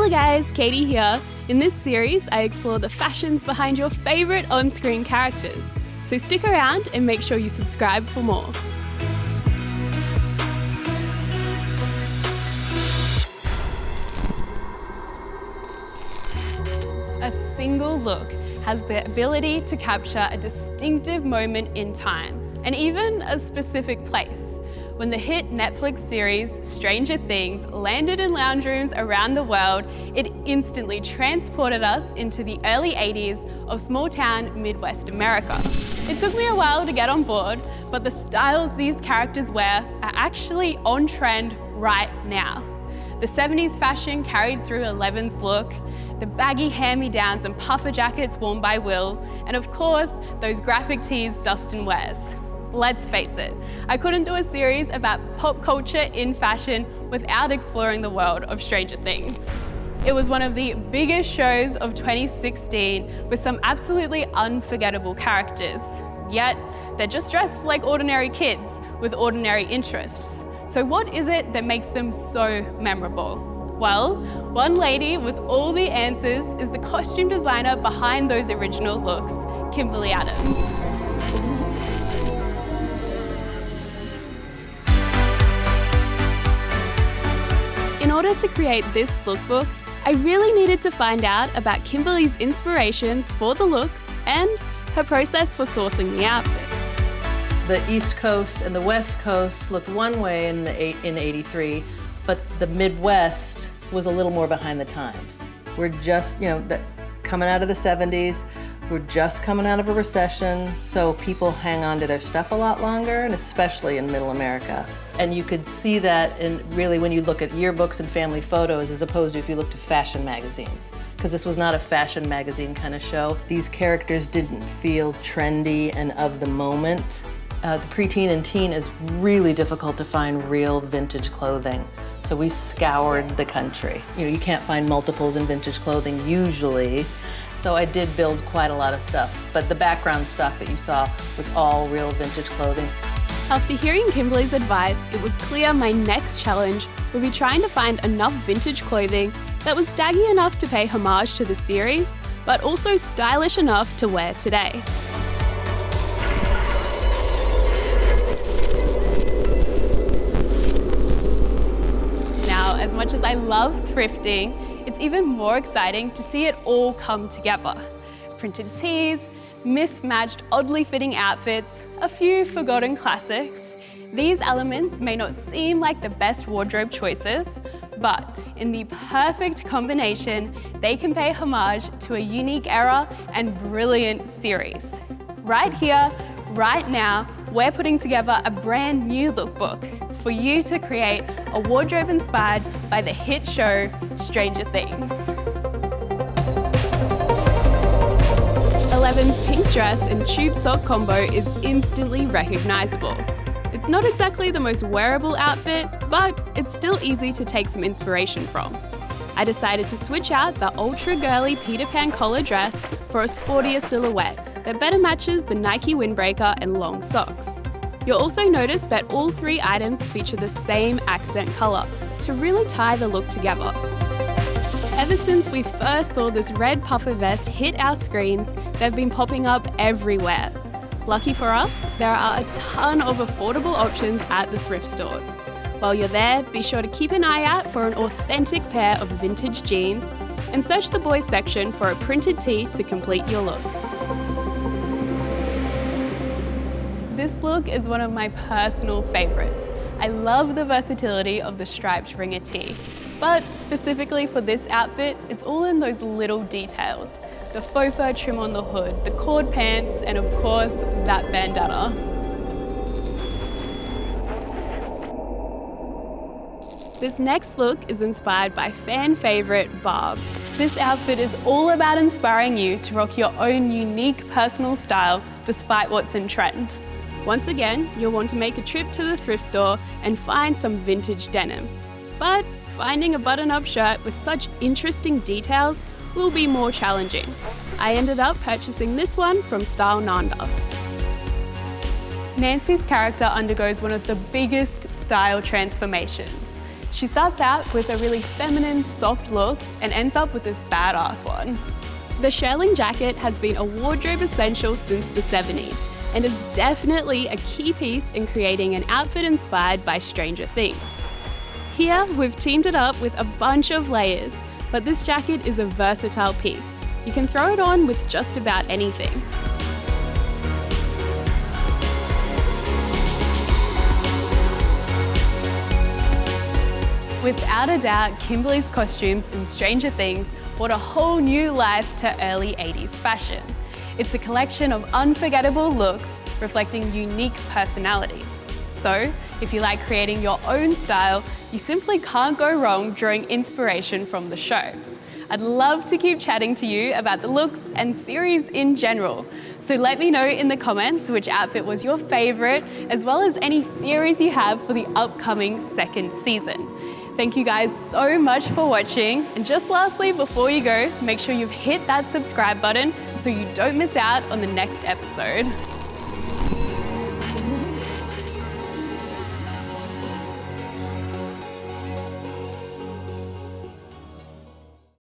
Hello guys, Katie here. In this series, I explore the fashions behind your favourite on-screen characters. So stick around and make sure you subscribe for more. A single look has the ability to capture a distinctive moment in time, and even a specific place. When the hit Netflix series Stranger Things landed in lounge rooms around the world, it instantly transported us into the early 80s of small-town Midwest America. It took me a while to get on board, but the styles these characters wear are actually on trend right now. The 70s fashion carried through Eleven's look, the baggy hand-me-downs and puffer jackets worn by Will, and of course, those graphic tees Dustin wears. Let's face it, I couldn't do a series about pop culture in fashion without exploring the world of Stranger Things. It was one of the biggest shows of 2016 with some absolutely unforgettable characters. Yet, they're just dressed like ordinary kids with ordinary interests. So what is it that makes them so memorable? Well, one lady with all the answers is the costume designer behind those original looks, Kimberly Adams. In order to create this lookbook, I really needed to find out about Kimberly's inspirations for the looks and her process for sourcing the outfits. The East Coast and the West Coast looked one way in '83, but the Midwest was a little more behind the times. We're just, coming out of the 70s, we're just coming out of a recession, so people hang on to their stuff a lot longer, and especially in Middle America. And you could see that really when you look at yearbooks and family photos as opposed to if you looked at fashion magazines. Because this was not a fashion magazine kind of show. These characters didn't feel trendy and of the moment. The preteen and teen is really difficult to find real vintage clothing. So we scoured the country. You can't find multiples in vintage clothing usually. So I did build quite a lot of stuff, but the background stock that you saw was all real vintage clothing. After hearing Kimberly's advice, it was clear my next challenge would be trying to find enough vintage clothing that was daggy enough to pay homage to the series, but also stylish enough to wear today. Now, as much as I love thrifting, it's even more exciting to see it all come together. Printed tees, mismatched, oddly fitting outfits, a few forgotten classics. These elements may not seem like the best wardrobe choices, but in the perfect combination, they can pay homage to a unique era and brilliant series. Right here, right now, we're putting together a brand new lookbook for you to create a wardrobe inspired by the hit show Stranger Things. Eleven's pink dress and tube sock combo is instantly recognizable. It's not exactly the most wearable outfit, but it's still easy to take some inspiration from. I decided to switch out the ultra girly Peter Pan collar dress for a sportier silhouette that better matches the Nike windbreaker and long socks. You'll also notice that all three items feature the same accent color to really tie the look together. Ever since we first saw this red puffer vest hit our screens, they've been popping up everywhere. Lucky for us, there are a ton of affordable options at the thrift stores. While you're there, be sure to keep an eye out for an authentic pair of vintage jeans and search the boys section for a printed tee to complete your look. This look is one of my personal favourites. I love the versatility of the striped ringer tee, but specifically for this outfit, it's all in those little details. The faux fur trim on the hood, the cord pants, and of course, that bandana. This next look is inspired by fan favourite Barb. This outfit is all about inspiring you to rock your own unique personal style despite what's in trend. Once again, you'll want to make a trip to the thrift store and find some vintage denim. But finding a button-up shirt with such interesting details will be more challenging. I ended up purchasing this one from Style Nanda. Nancy's character undergoes one of the biggest style transformations. She starts out with a really feminine, soft look and ends up with this badass one. The shearling jacket has been a wardrobe essential since the 70s and is definitely a key piece in creating an outfit inspired by Stranger Things. Here, we've teamed it up with a bunch of layers, but this jacket is a versatile piece. You can throw it on with just about anything. Without a doubt, Kimberly's costumes in Stranger Things brought a whole new life to early 80s fashion. It's a collection of unforgettable looks reflecting unique personalities. So, if you like creating your own style, you simply can't go wrong drawing inspiration from the show. I'd love to keep chatting to you about the looks and series in general. So let me know in the comments which outfit was your favourite, as well as any theories you have for the upcoming second season. Thank you guys so much for watching. And just lastly, before you go, make sure you've hit that subscribe button so you don't miss out on the next episode.